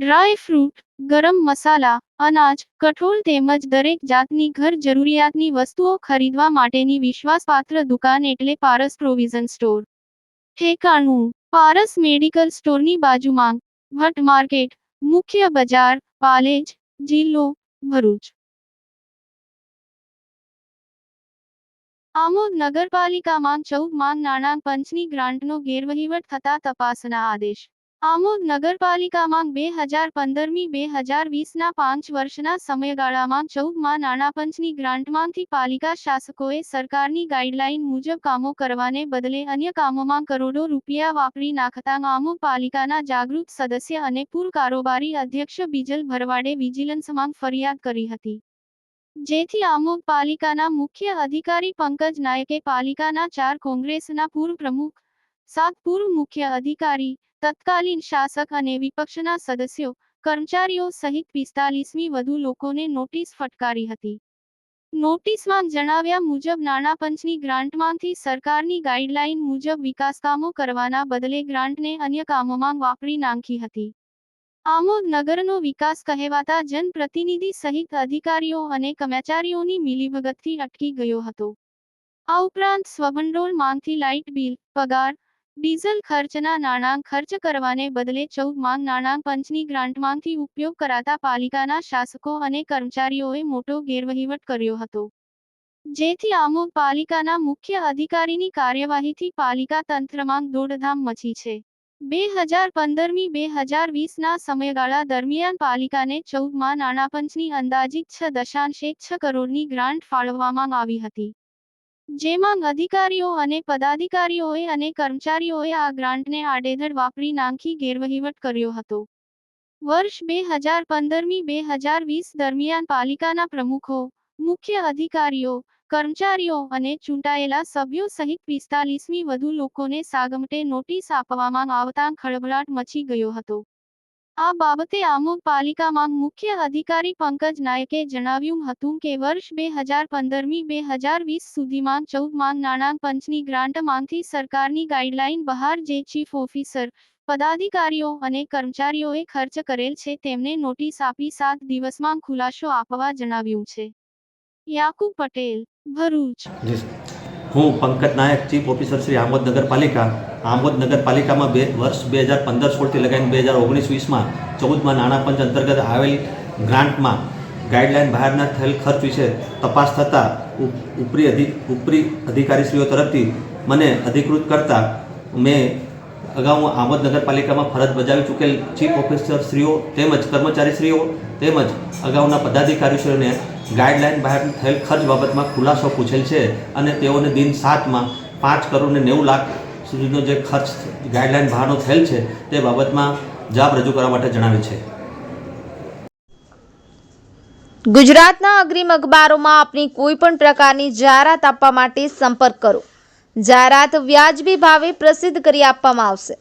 Dry fruit, ગરમ મસાલા, અનાજ, કઠોળ તેમજ દરેક જાતની ઘર જરૂરિયાતની વસ્તુઓ ખરીદવા માટેની વિશ્વાસપાત્ર દુકાન એટલે પારસ પ્રોવિઝન સ્ટોર. ઠેકાણું: પારસ મેડિકલ સ્ટોરની બાજુમાં, ભટ્ટ માર્કેટ, મુખ્ય બજાર, પાલેજ, જિલ્લો ભરૂચ. આમોદ નગરપાલિકામાં 14 માંગ નાણાં પંચની ગ્રાન્ટનો ગેરવહીવટ થતા તપાસના આદેશ. આમોદ નગરપાલિકામાં 2015-2020ના 5 વર્ષના સમયગાળામાં 14 નાણાં પંચની ગ્રાન્ટમાંથી પાલિકા શાસકોએ સરકારની ગાઈડલાઈન મુજબ કામો કરવાને બદલે અન્ય કામોમાં કરોડો રૂપિયા વાપરી નાખતા આમોદ પાલિકાના જાગૃત સદસ્ય અને પૂર્વ કારોબારી અધ્યક્ષ બીજલ ભરવાડે વિજિલન્સમાં ફરિયાદ કરી હતી. જેથી આમોદ પાલિકાના મુખ્ય અધિકારી પંકજ નાયકે પાલિકાના 4 કોંગ્રેસના પૂર્વ પ્રમુખ, 7 પૂર્વ મુખ્ય અધિકારી, તત્કાલીન શાસક અને વિપક્ષના સદસ્યો, કર્મચારીઓ સહિત 45મી વધુ લોકોને નોટિસ ફટકારી હતી. નોટિસમાં જણાવ્યા મુજબ નાણાં પંચની ગ્રાન્ટમાંથી સરકારની ગાઈડલાઈન મુજબ વિકાસકામો કરવાના બદલે ગ્રાન્ટને અન્ય કામોમાં વાપરી નાખી હતી. આમોદ નગરનો વિકાસ કહેવાતા જનપ્રતિનિધિ સહિત અધિકારીઓ અને કર્મચારીઓની મિલીભગતથી અટકી ગયો હતો. આ ઉપરાંત સ્વભંડોળમાંથી લાઇટ બિલ, પગાર, ડીઝલ ખર્ચના નાણાં ખર્ચ કરવાને બદલે 14 નાણાં પંચની ગ્રાન્ટમાંથી ઉપયોગ કરાતા પાલિકાના શાસકો અને કર્મચારીઓએ મોટો ગેરવહીવટ કર્યો હતો. જેથી આમોદ પાલિકાના મુખ્ય અધિકારીની કાર્યવાહીથી પાલિકા તંત્રમાં દોડધામ મચી છે. 2015-2020ના સમયગાળા દરમિયાન પાલિકાને 14 નાણાં પંચની અંદાજિત 6.6 કરોડની ગ્રાન્ટ ફાળવવામાં આવી હતી. જેમાં અધિકારીઓ અને પદાધિકારીઓએ અને કર્મચારીઓએ આ ગ્રાન્ટને આડેધડ વાપરી નાખી ગેરવહીવટ કર્યો હતો. વર્ષ 2015-2020 દરમિયાન પાલિકાના પ્રમુખો, મુખ્ય અધિકારીઓ, કર્મચારીઓ અને ચૂંટાયેલા સભ્યો સહિત 45મી વધુ લોકોને સાગમટે નોટિસ આપવામાં આવતા ખળભળાટ મચી ગયો હતો. આ બાબતે આમોદ પાલિકામાં મુખ્ય અધિકારી પંકજ નાયકે જણાવ્યું હતું કે વર્ષ 2015-2020 સુધીમાં 14 નાણાં પંચની ગ્રાન્ટમાંથી સરકારની ગાઈડલાઈન બહાર જે ચીફ ઓફિસર, પદાધિકારીઓ અને કર્મચારીઓએ ખર્ચ કરેલ છે તેમને નોટિસ આપી 7 દિવસમાં ખુલાસો આપવા જણાવ્યું છે. યાકુબ પટેલ, ભરૂચ. હું પંકજ નાયક, ચીફ ઓફિસર શ્રી આમોદ નગરપાલિકા. આમોદ નગરપાલિકામાં વર્ષ 2015-16થી લગાવીને 2019-20માં 14 નાણાં પંચ અંતર્ગત આવેલ ગ્રાન્ટમાં ગાઈડલાઈન બહારના થયેલ ખર્ચ વિશે તપાસ થતાં ઉપરી અધિકારીશ્રીઓ તરફથી મને અધિકૃત કરતા મેં અગાઉ આમોદ નગરપાલિકામાં ફરજ બજાવી ચૂકેલ ચીફ ઓફિસરશ્રીઓ તેમજ કર્મચારીશ્રીઓ તેમજ અગાઉના પદાધિકારીશ્રીઓને ગાઈડલાઈન બહાર થયેલ ખર્ચ બાબતમાં ખુલાસો પૂછેલ છે અને તેઓને દિન 7માં 5,90,00,000 સુધીનો જે ખર્ચ ગાઈડલાઈન બહારનો થયેલ છે તે બાબતમાં જવાબ રજૂ કરવા માટે જણાવ્યું છે. ગુજરાતના અગ્રીમ અખબારોમાં આપની કોઈ પણ પ્રકારની જાહેરાત આપવા માટે સંપર્ક કરો. જાહેરાત વ્યાજબી ભાવે પ્રસિદ્ધ કરી આપવામાં આવશે.